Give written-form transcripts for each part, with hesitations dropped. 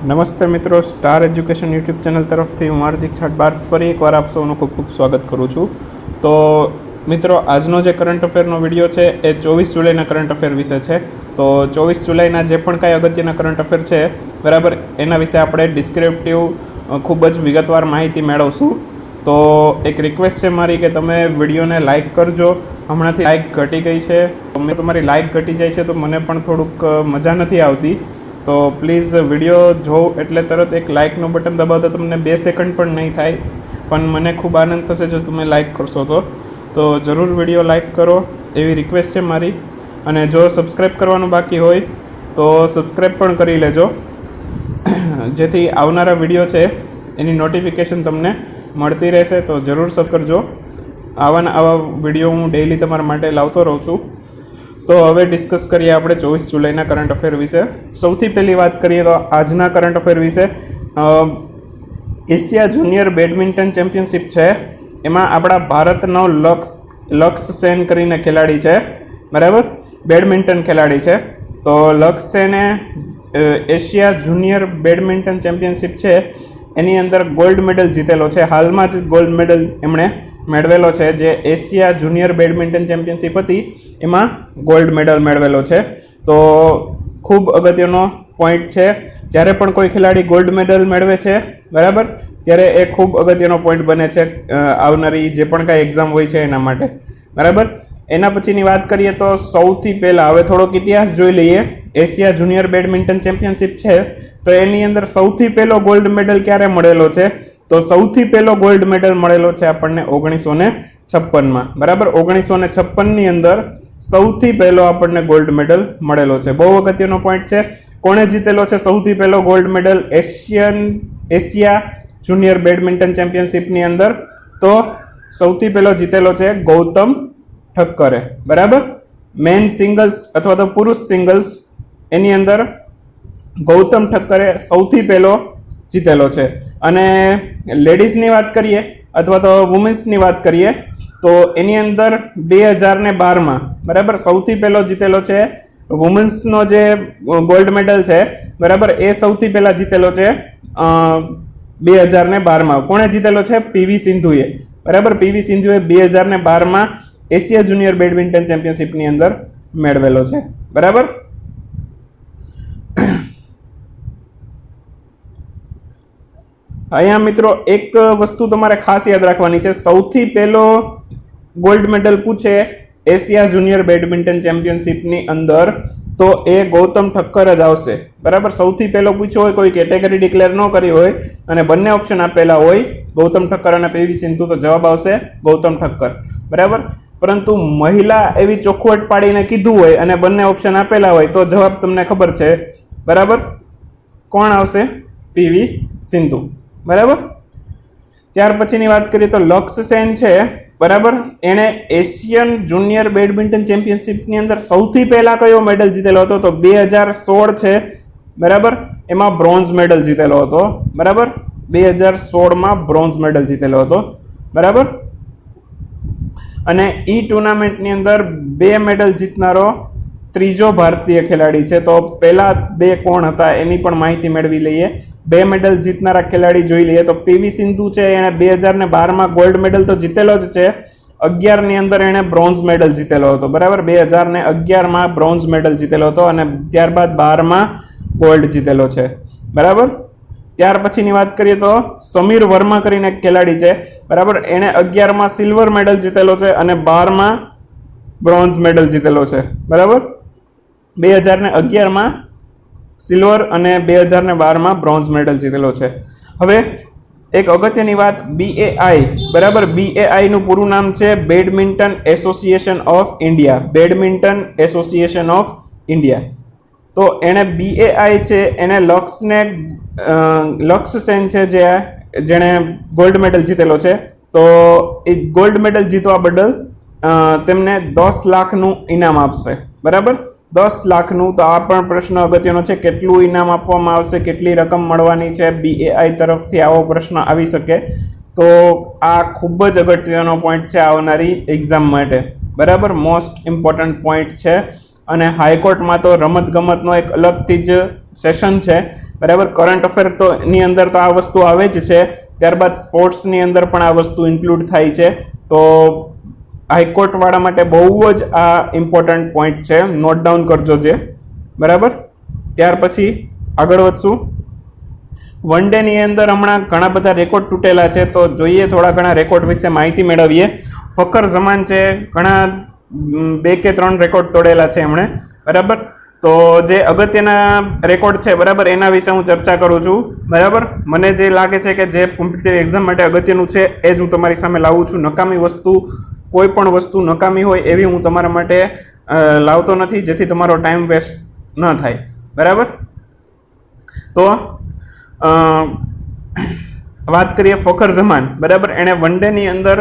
નમસ્તે મિત્રો, star education YouTube channel તરફથી હું હાર્દિક છાટબાર ફરી એકવાર આપ સૌનું ખૂબ ખૂબ સ્વાગત કરું છું. તો મિત્રો, આજનો જે કરંટ અફેરનો વિડીયો છે એ 24 જુલાઈના કરંટ અફેર વિશે છે. તો 24 જુલાઈના જે પણ કાંઈ અગત્યના કરંટ અફેર છે બરાબર, એના વિશે આપણે ડિસ્ક્રિપ્ટિવ ખૂબ જ વિગતવાર માહિતી મેળવશું. તો એક રિક્વેસ્ટ છે મારી કે તમે વિડીયોને લાઇક કરજો. હમણાંથી લાઇક ઘટી ગઈ છે. તમારી લાઇક ઘટી જાય છે તો મને પણ થોડુંક મજા નથી આવતી. તો પ્લીઝ વિડીયો જોઉં એટલે તરત એક લાઇકનું બટન દબાવતા તમને 2 સેકન્ડ પણ નહીં થાય, પણ મને ખૂબ આનંદ થશે જો તમે લાઇક કરશો તો જરૂર વિડીયો લાઇક કરો એવી રિક્વેસ્ટ છે મારી. અને જો સબસ્ક્રાઈબ કરવાનું બાકી હોય તો સબસ્ક્રાઈબ પણ કરી લેજો, જેથી આવનારા વિડીયો છે એની નોટિફિકેશન તમને મળતી રહેશે. તો જરૂર સબ કરજો. આવા વિડીયો હું ડેઈલી તમારા માટે લાવતો રહું છું. તો હવે ડિસ્કસ કરીએ આપણે 24 જુલાઈના કરંટ અફેર વિશે. સૌથી પહેલી વાત કરીએ તો આજના કરંટ અફેર વિશે. એશિયા જુનિયર બેડમિન્ટન ચેમ્પિયનશિપ છે, એમાં આપણા ભારતનો લક્ષ્ય સેન કરીને ખેલાડી છે બરાબર, બેડમિન્ટન ખેલાડી છે. તો લક્ષ્ય સેને એશિયા જુનિયર બેડમિન્ટન ચેમ્પિયનશિપ છે એની અંદર ગોલ્ડ મેડલ જીતેલો છે. હાલમાં જ ગોલ્ડ મેડલ એમણે મેળવેલો છે. જે એશિયા જુનિયર બેડમિન્ટન ચેમ્પિયનશિપ હતી એમાં ગોલ્ડ મેડલ મેળવેલો છે. તો ખૂબ અગત્યનો પોઈન્ટ છે. જ્યારે પણ કોઈ ખેલાડી ગોલ્ડ મેડલ મેળવે છે બરાબર, ત્યારે એ ખૂબ અગત્યનો પોઈન્ટ બને છે આવનારી જે પણ કાંઈ એક્ઝામ હોય છે એના માટે બરાબર. એના પછીની વાત કરીએ તો સૌથી પહેલાં હવે થોડોક ઇતિહાસ જોઈ લઈએ. એશિયા જુનિયર બેડમિન્ટન ચેમ્પિયનશિપ છે તો એની અંદર સૌથી પહેલો ગોલ્ડ મેડલ ક્યારે મળેલો છે? તો સૌથી પહેલો ગોલ્ડ મેડલ મળેલો છે આપણને 1956માં બરાબર. 1956ની અંદર સૌથી પહેલો આપણને ગોલ્ડ મેડલ મળેલો છે. બહુ અગત્યનો પોઈન્ટ છે. કોણે જીતેલો છે સૌથી પહેલો gold medal Asia junior badminton ચેમ્પિયનશિપની અંદર? તો સૌથી પહેલો જીતેલો છે ગૌતમ ઠક્કરે બરાબર. મેન સિંગલ્સ અથવા તો પુરુષ સિંગલ્સ એની અંદર ગૌતમ ઠક્કરે સૌથી પહેલો જીતેલો છે. અને લેડીઝની વાત કરીએ અથવા તો વુમેન્સની વાત કરીએ તો એની અંદર 2012માં બરાબર સૌથી પહેલો જીતેલો છે વુમેન્સનો જે ગોલ્ડ મેડલ છે બરાબર, એ સૌથી પહેલાં જીતેલો છે 2012માં. કોણે જીતેલો છે? પીવી સિંધુએ બરાબર. પીવી સિંધુએ 2012માં એશિયા જુનિયર બેડમિન્ટન ચેમ્પિયનશિપની અંદર મેળવેલો છે બરાબર. અહીંયા મિત્રો એક વસ્તુ તમારે ખાસ યાદ રાખવાની છે. સૌથી પહેલો ગોલ્ડ મેડલ પૂછે એશિયા જુનિયર બેડમિન્ટન ચેમ્પિયનશિપની અંદર તો એ ગૌતમ ઠક્કર જ આવશે બરાબર. સૌથી પહેલો પૂછ્યો હોય, કોઈ કેટેગરી ડિક્લેર ન કરી હોય અને બંને ઓપ્શન આપેલા હોય ગૌતમ ઠક્કર અને પીવી સિંધુ, તો જવાબ આવશે ગૌતમ ઠક્કર બરાબર. પરંતુ મહિલા એવી ચોખવટ પાડીને કીધું હોય અને બંને ઓપ્શન આપેલા હોય તો જવાબ તમને ખબર છે બરાબર, કોણ આવશે? પીવી સિંધુ બરાબર. ત્યાર પછીની વાત કરીએ તો લક્ષ્ય સેન છે બરાબર, એણે એશિયન જુનિયર બેડમિન્ટન ચેમ્પિયનશિપની અંદર સૌથી પહેલા કયો મેડલ જીતેલો હતો? તો 2016 છે બરાબર, એમાં બ્રોન્ઝ મેડલ જીતેલો હતો બરાબર. 2016માં બ્રોન્ઝ મેડલ જીતેલો હતો બરાબર. અને ઈ ટુર્નામેન્ટની અંદર 2 મેડલ જીતનારો ત્રીજો ભારતીય ખેલાડી છે. તો પહેલા 2 કોણ હતા એની પણ માહિતી મેળવી લઈએ. 2 મેડલ જીતનારા ખેલાડી જોઈ લઈએ તો પીવી સિંધુ છે, એણે 2012માં ગોલ્ડ મેડલ તો જીતેલો જ છે. 11ની અંદર એણે બ્રોન્ઝ મેડલ જીતેલો હતો બરાબર. 2011માં બ્રોન્ઝ મેડલ જીતેલો હતો અને ત્યારબાદ 12માં ગોલ્ડ જીતેલો છે બરાબર. ત્યાર પછીની વાત કરીએ તો સમીર વર્મા કરીને એક ખેલાડી છે બરાબર, એણે 11માં સિલ્વર મેડલ જીતેલો છે અને 12માં બ્રોન્ઝ મેડલ જીતેલો છે બરાબર. 2011માં સિલ્વર અને 2012માં બ્રોન્ઝ મેડલ જીતેલો છે. હવે એક અગત્યની વાત, BAI બરાબર. BAI નું પૂરું નામ છે badminton association of India. Badminton association of India. તો એણે BAI છે એને લક્ષ્ય સેન છે જેણે ગોલ્ડ મેડલ જીતેલો છે, તો એ ગોલ્ડ મેડલ જીતવા બદલ તેમને 10 લાખનું ઇનામ આપશે બરાબર. 10 લાખનું. તો આ પણ પ્રશ્ન અગત્યનો છે, કેટલું ઇનામ આપવામાં આવશે, કેટલી રકમ મળવાની છે BAI તરફથી, આવો પ્રશ્ન આવી શકે. તો આ ખૂબ જ અગત્યનો પોઈન્ટ છે આવનારી એક્ઝામ માટે બરાબર. મોસ્ટ ઇમ્પોર્ટન્ટ પોઈન્ટ છે. અને હાઈકોર્ટમાં તો રમતગમતનો એક અલગથી જ સેશન છે બરાબર. કરંટ અફેર તો ની અંદર તો આ વસ્તુ આવે જ છે, ત્યારબાદ સ્પોર્ટ્સની અંદર પણ આ વસ્તુ ઇન્ક્લુડ થાય છે. તો હાઈકોર્ટ વાળા માટે બહુ જ આ ઇમ્પોર્ટન્ટ પોઈન્ટ છે, નોટ ડાઉન કરજો જે. બરાબર. ત્યાર પછી આગળ વધશું. વન ડે ની અંદર હમણાં ઘણા બધા રેકોર્ડ તૂટેલા છે, તો જોઈએ થોડા ઘણા રેકોર્ડ વિશે માહિતી મેળવીએ. ફકર જમાન છે, ઘણા 2 કે 3 રેકોર્ડ તોડેલા છે એમણે. બરાબર. તો જે અગત્યના રેકોર્ડ છે, બરાબર, એના વિશે હું ચર્ચા કરું છું. બરાબર. મને જે લાગે છે કે જે કોમ્પિટિટિવ એક્ઝામ માટે અગત્યનું છે એ જ હું તમારી સામે લાવું છું. નકામી વસ્તુ, કોઈ પણ વસ્તુ નકામી હોય એવી હું તમારા માટે લાવતો નથી, જેથી તમારો ટાઈમ વેસ્ટ ન થાય. બરાબર. તો વાત કરીએ ફખર જમાન. બરાબર. એણે વન ડે ની અંદર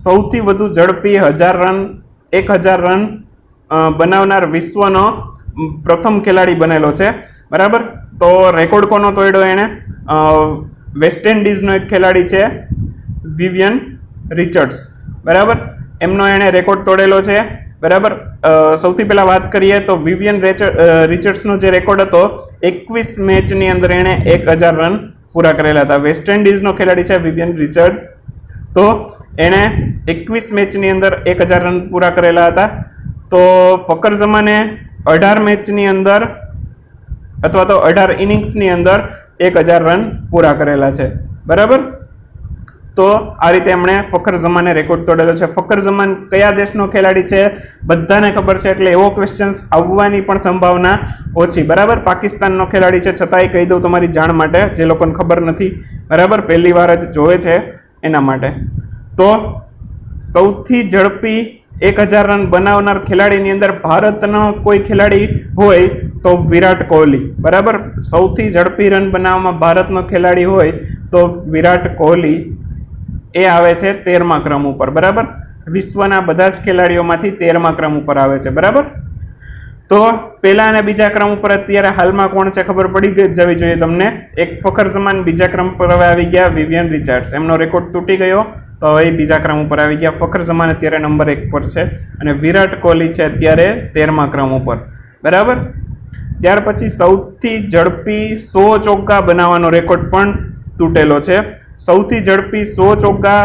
સૌથી વધુ ઝડપી 1000 રન બનાવનાર વિશ્વનો પ્રથમ ખેલાડી બનેલો છે. બરાબર. તો રેકોર્ડ કોનો તોડ્યો એણે? વેસ્ટ ઇન્ડિઝનો એક ખેલાડી છે, વિવિયન રિચર્ડ્સ. બરાબર. એમનો એણે રેકોર્ડ તોડેલો છે. બરાબર. સૌથી પહેલા વાત કરીએ તો વિવિયન રિચર્ડ્સનો જે રેકોર્ડ હતો, 21 મેચની અંદર એણે 1000 રન પૂરા કરેલા હતા. વેસ્ટ ઇન્ડિઝનો ખેલાડી છે વિવિયન રિચર્ડ, તો એણે 21 મેચની અંદર 1000 રન પૂરા કરેલા હતા. તો ફકર જમાને 18 મેચની અંદર અથવા તો 18 ઇનિંગ્સની અંદર 1000 રન પૂરા કરેલા છે. બરાબર. તો આ રીતે એમણે ફખર જમાને રેકોર્ડ તોડેલો છે. ફખર જમાન કયા દેશનો ખેલાડી છે બધાને ખબર છે, એટલે એવો ક્વેશ્ચન્સ આવવાની પણ સંભાવના ઓછી. બરાબર. પાકિસ્તાનનો ખેલાડી છે, છતાંય કહી દઉં તમારી જાણ માટે, જે લોકોને ખબર નથી. બરાબર. પહેલી વાર જ જોવે છે એના માટે. તો સૌથી ઝડપી 1000 રન બનાવનાર ખેલાડીની અંદર ભારતનો કોઈ ખેલાડી હોય તો વિરાટ કોહલી. બરાબર. સૌથી ઝડપી રન બનાવવામાં ભારતનો ખેલાડી હોય તો વિરાટ કોહલી એ આવે છે 13મા ક્રમ ઉપર. બરાબર. વિશ્વના બધા જ ખેલાડીઓમાંથી 13મા ક્રમ ઉપર આવે છે. બરાબર. તો પહેલા અને બીજા ક્રમ ઉપર અત્યારે હાલમાં કોણ છે ખબર પડી જવી જોઈએ તમને. એક ફખર જમાન બીજા ક્રમ પર હવે આવી ગયા વિવિયન રિચર્ડ્સ, એમનો રેકોર્ડ તૂટી ગયો, તો હવે બીજા ક્રમ ઉપર આવી ગયા. ફખર જમાન અત્યારે નંબર 1 પર છે અને વિરાટ કોહલી છે અત્યારે 13મા ક્રમ ઉપર. બરાબર. ત્યાર પછી સૌથી ઝડપી 100 ચોગ્ગા બનાવવાનો રેકોર્ડ પણ તૂટેલો છે. સૌથી ઝડપી 100 ચોગ્ગા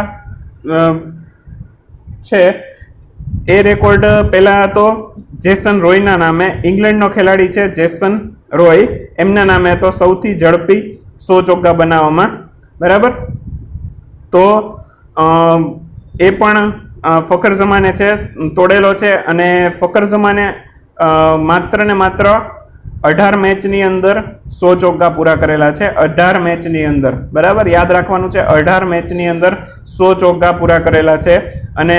છે એ રેકોર્ડ પહેલા હતો જેસન રોયના નામે, ઇંગ્લેન્ડનો ખેલાડી છે જેસન રોય, એમના નામે હતો સૌથી ઝડપી 100 ચોગ્ગા બનાવવામાં. બરાબર. તો એ પણ ફખર જમાને છે તોડેલો છે, અને ફખર જમાને માત્ર ને માત્ર 18 મેચની અંદર 100 ચોગ્ગા પૂરા કરેલા છે. 18 મેચની અંદર. બરાબર. યાદ રાખવાનું છે, 18 મેચની અંદર 100 ચોગ્ગા પૂરા કરેલા છે. અને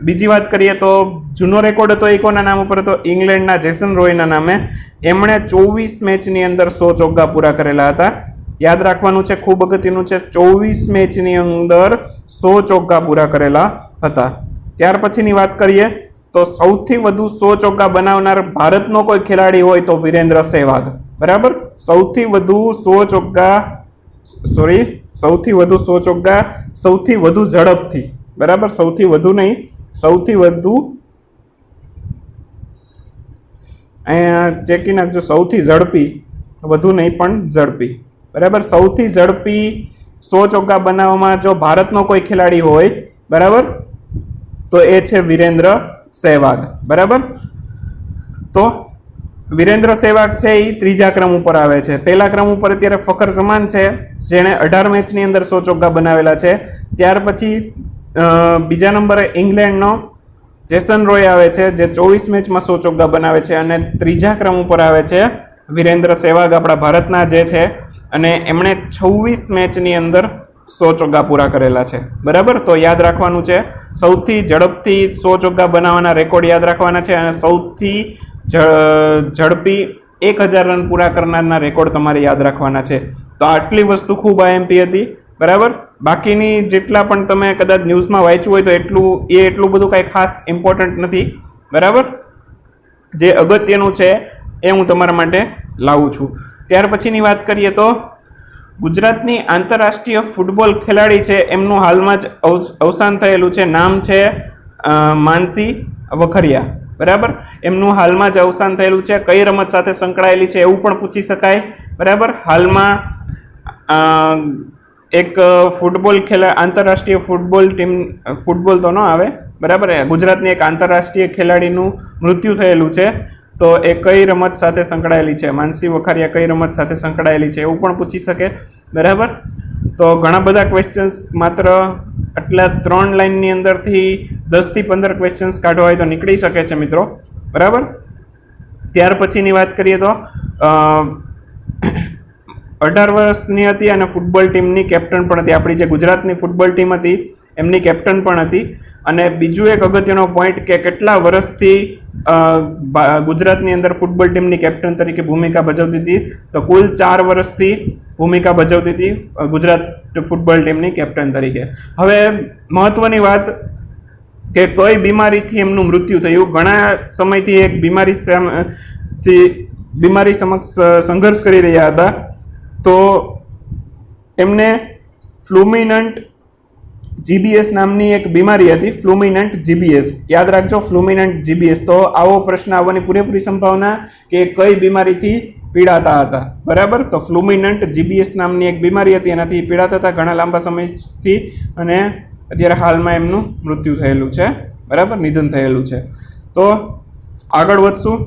બીજી વાત કરીએ તો જૂનો રેકોર્ડ હતો એ કોના નામ ઉપર હતો? ઇંગ્લેન્ડના જેસન રોયના નામે. એમણે 24 મેચની અંદર 100 ચોગ્ગા પૂરા કરેલા હતા. યાદ રાખવાનું છે, ખૂબ અગત્યનું છે, 24 મેચની અંદર 100 ચોગ્ગા પૂરા કરેલા હતા. ત્યાર પછીની વાત કરીએ તો સૌથી વધુ 100 ચોગ્ગા બનાવનાર ભારતનો કોઈ ખેલાડી હોય તો વિરેન્દ્ર સહેવાગ. બરાબર. સૌથી વધુ 100 ચોગ્ગા સૌથી વધુ ઝડપથી. બરાબર. સૌથી વધુ નહીં, સૌથી વધુ, અહીંયા ચેકી નાખજો, સૌથી ઝડપી, વધુ નહીં પણ ઝડપી. બરાબર. સૌથી ઝડપી 100 ચોગ્ગા બનાવવામાં જો ભારતનો કોઈ ખેલાડી હોય, બરાબર, તો એ છે વિરેન્દ્ર સહેવાગ. બરાબર. તો વિરેન્દ્ર સહેવાગ છે એ 3જા ક્રમ ઉપર આવે છે. પહેલા ક્રમ ઉપર અત્યારે ફખર જમાન છે, જેણે 18 મેચની અંદર 100 ચોગ્ગા બનાવેલા છે. ત્યાર પછી બીજા નંબરે ઇંગ્લેન્ડનો જેસન રોય આવે છે, જે 24 મેચમાં 100 ચોગ્ગા બનાવે છે. અને 3જા ક્રમ ઉપર આવે છે વિરેન્દ્ર સહેવાગ, આપણા ભારતના જે છે, અને એમણે 26 મેચની અંદર 100 ચોગ્ગા પૂરા કરેલા છે. બરાબર. તો યાદ રાખવાનું છે, સૌથી ઝડપથી 100 ચોગ્ગા બનાવવાના રેકોર્ડ યાદ રાખવાના છે, અને સૌથી ઝડપી 1000 રન પૂરા કરનારના રેકોર્ડ તમારે યાદ રાખવાના છે. તો આટલી વસ્તુ ખૂબ આઈએમપી હતી. બરાબર. બાકીની જેટલા પણ તમે કદાચ ન્યૂઝમાં વાંચ્યું હોય તો એટલું બધું કાંઈ ખાસ ઇમ્પોર્ટન્ટ નથી. બરાબર. જે અગત્યનું છે એ હું તમારા માટે લાવું છું. ત્યાર પછીની વાત કરીએ તો ગુજરાતની આંતરરાષ્ટ્રીય ફૂટબોલ ખેલાડી છે, એમનું હાલમાં જ અવસાન થયેલું છે. નામ છે માનસી વખરિયા. બરાબર. એમનું હાલમાં જ અવસાન થયેલું છે. કઈ રમત સાથે સંકળાયેલી છે એવું પણ પૂછી શકાય. બરાબર. હાલમાં એક ફૂટબોલ આંતરરાષ્ટ્રીય ફૂટબોલ ટીમ, ફૂટબોલ તો ન આવે, બરાબર, ગુજરાતની એક આંતરરાષ્ટ્રીય ખેલાડીનું મૃત્યુ થયેલું છે. તો એ કઈ રમત સાથે સંકળાયેલી છે? માનસી વખારિયા કઈ રમત સાથે સંકળાયેલી છે એવું પણ પૂછી શકે. બરાબર. તો ઘણા બધા ક્વેશ્ચન્સ માત્ર આટલા 3 લાઇનની અંદરથી 10 થી 15 ક્વેશ્ચન્સ કાઢવા હોય તો નીકળી શકે છે મિત્રો. બરાબર. ત્યાર પછીની વાત કરીએ તો 18 વર્ષની હતી અને ફૂટબોલ ટીમની કેપ્ટન પણ હતી. આપણી જે ગુજરાતની ફૂટબોલ ટીમ હતી એમની કેપ્ટન પણ હતી. અને બીજું એક અગત્યનો પોઈન્ટ કે કેટલા વર્ષથી ગુજરાતની અંદર ફૂટબોલ ટીમની કેપ્ટન તરીકે ભૂમિકા ભજવતી હતી, તો કુલ 4 વર્ષથી ભૂમિકા ભજવતી હતી ગુજરાત ફૂટબોલ ટીમની કેપ્ટન તરીકે. હવે મહત્વની વાત કે કઈ બીમારીથી એમનું મૃત્યુ થયું. ઘણા સમયથી એક બીમારી સમક્ષ સંઘર્ષ કરી રહ્યા હતા. તો એમને ફ્લુમિનન્ટ જીબીએસ નામની એક બીમારી હતી. ફ્લુમિનન્ટ જીબીએસ, યાદ રાખજો, ફ્લુમિનન્ટ જીબીએસ. તો આવો પ્રશ્ન આવવાની પૂરેપૂરી સંભાવના કે કઈ બીમારીથી પીડાતા હતા. બરાબર. તો ફ્લુમિનન્ટ જીબીએસ નામની એક બીમારી હતી, એનાથી પીડાતા હતા ઘણા લાંબા સમયથી, અને અત્યારે હાલમાં એમનું મૃત્યુ થયેલું છે. બરાબર, નિધન થયેલું છે. તો આગળ વધશું.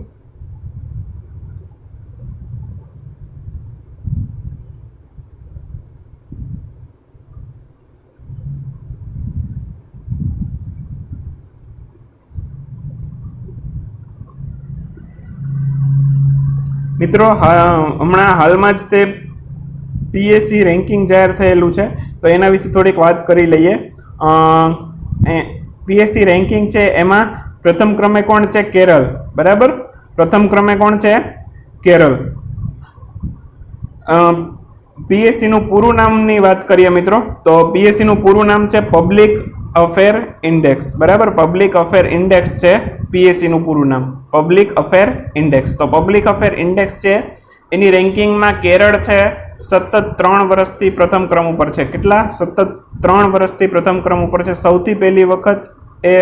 મિત્રો હમણાં હાલમાં જ તે પીએસસી રેન્કિંગ જાહેર થયેલું છે, તો એના વિશે થોડીક વાત કરી લઈએ. પીએસસી રેન્કિંગ છે એમાં પ્રથમ ક્રમે કોણ છે? કેરળ. બરાબર. પ્રથમ ક્રમે કોણ છે? કેરળ. પીએસસીનું પૂરું નામની વાત કરીએ મિત્રો, તો પીએસસીનું પૂરું નામ છે પબ્લિક અફેર ઇન્ડેક્સ. બરાબર. પબ્લિક અફેર ઇન્ડેક્સ છે પીએસસીનું પૂરું નામ, પબ્લિક અફેર ઇન્ડેક્સ. તો પબ્લિક અફેર ઇન્ડેક્સ છે એની રેન્કિંગમાં કેરળ છે સતત 3 વર્ષથી પ્રથમ ક્રમ ઉપર છે. કેટલા? સતત 3 વર્ષથી પ્રથમ ક્રમ ઉપર છે. સૌથી પહેલી વખત એ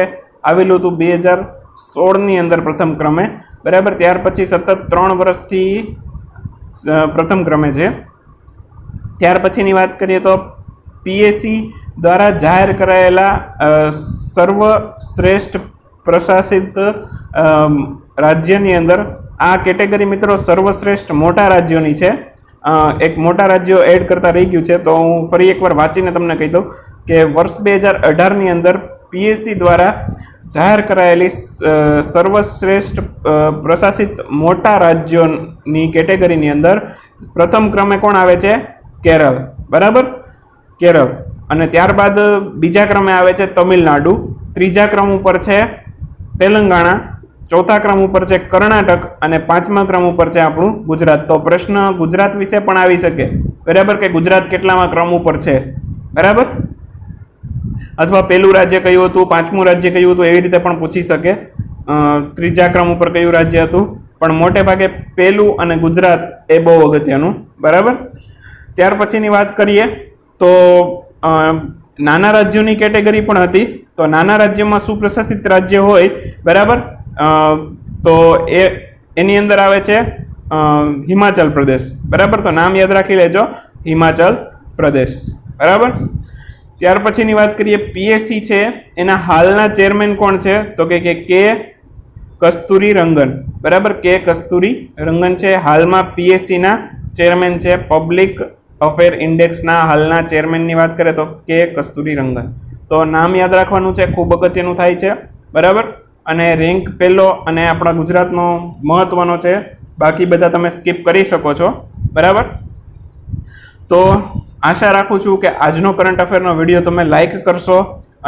આવેલું હતું 2016ની અંદર પ્રથમ ક્રમે. બરાબર. ત્યાર પછી સતત 3 વર્ષથી પ્રથમ ક્રમે છે. ત્યાર પછીની વાત કરીએ તો પીએસસી દ્વારા જાહેર કરાયેલા સર્વશ્રેષ્ઠ પ્રશાસિત રાજ્યની અંદર આ કેટેગરી મિત્રો સર્વશ્રેષ્ઠ મોટા રાજ્યોની છે. એક મોટા રાજ્યો એડ કરતા રહી ગયું છે, તો હું ફરી એકવાર વાંચીને તમને કહી દઉં કે વર્ષ 2018ની અંદર પીએસસી દ્વારા જાહેર કરાયેલી સર્વશ્રેષ્ઠ પ્રશાસિત મોટા રાજ્યોની કેટેગરીની અંદર પ્રથમ ક્રમે કોણ આવે છે? કેરળ. બરાબર. કેરળ. અને ત્યારબાદ બીજા ક્રમે આવે છે તમિલનાડુ, ત્રીજા ક્રમ ઉપર છે તેલંગાણા, ચોથા ક્રમ ઉપર છે કર્ણાટક, અને 5મા ક્રમ ઉપર છે આપણું ગુજરાત. તો પ્રશ્ન ગુજરાત વિશે પણ આવી શકે. બરાબર, કે ગુજરાત કેટલામાં ક્રમ ઉપર છે. બરાબર. અથવા પહેલું રાજ્ય કયું હતું, 5મું રાજ્ય કયું હતું, એવી રીતે પણ પૂછી શકે. ત્રીજા ક્રમ ઉપર કયું રાજ્ય હતું, પણ મોટે ભાગે પહેલું અને ગુજરાત એ બહુ અગત્યનું. બરાબર. ત્યાર પછીની વાત કરીએ તો નાના રાજ્યોની કેટેગરી પણ હતી. તો નાના રાજ્યમાં સુપ્રશાસિત રાજ્ય હોય, બરાબર, તો એની અંદર આવે છે હિમાચલ પ્રદેશ. બરાબર. તો નામ યાદ રાખી લેજો, હિમાચલ પ્રદેશ. બરાબર. ત્યાર પછીની વાત કરીએ પીએસસી છે એના હાલના ચેરમેન કોણ છે? તો કે કસ્તુરી રંગન. બરાબર. કે કસ્તુરી રંગન છે હાલમાં પીએસસીના ચેરમેન છે. પબ્લિક અફેર ઇન્ડેક્સના હાલના ચેરમેનની વાત કરીએ તો કે કસ્તુરી રંગન. તો નામ યાદ રાખવાનું છે, ખૂબ અગત્યનું થાય છે. બરાબર. અને રેન્ક પહેલો અને આપણા ગુજરાતનો મહત્વનો છે, બાકી બધા તમે સ્કીપ કરી શકો છો. બરાબર. તો આશા રાખું છું કે આજનો કરંટ અફેરનો વિડીયો તમે લાઈક કરશો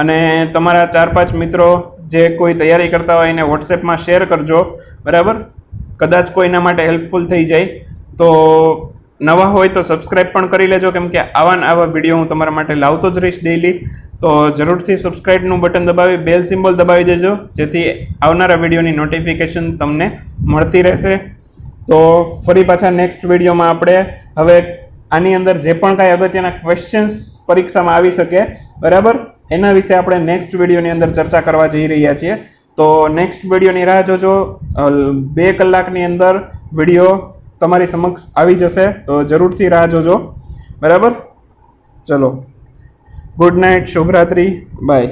અને તમારા 4-5 મિત્રો જે કોઈ તૈયારી કરતા હોય એને વોટ્સએપમાં શેર કરજો. બરાબર. કદાચ કોઈના માટે હેલ્પફુલ થઈ જાય. તો નવા હોય તો સબસ્ક્રાઈબ પણ કરી લેજો, કેમ કે આવા વિડીયો હું તમારા માટે લાવતો જ રહીશ ડેઈલી. તો જરૂરથી સબસ્ક્રાઈબનું બટન દબાવી બેલ સિમ્બોલ દબાવી દેજો, જેથી આવનારા વિડીયોની નોટિફિકેશન તમને મળતી રહેશે. તો ફરી પાછા નેક્સ્ટ વિડીયોમાં આપણે હવે આની અંદર જે પણ કાંઈ અગત્યના ક્વેશ્ચન્સ પરીક્ષામાં આવી શકે, બરાબર, એના વિશે આપણે નેક્સ્ટ વિડીયોની અંદર ચર્ચા કરવા જઈ રહ્યા છીએ. તો તો નેક્સ્ટ વિડીયોની રાહ જોજો. 2 કલાકની અંદર વિડીયો તમારી સમક્ષ આવી જશે, તો જરૂરથી રાહ જોજો. બરાબર, ચલો, ગુડ નાઇટ, શુભરાત્રી, બાય.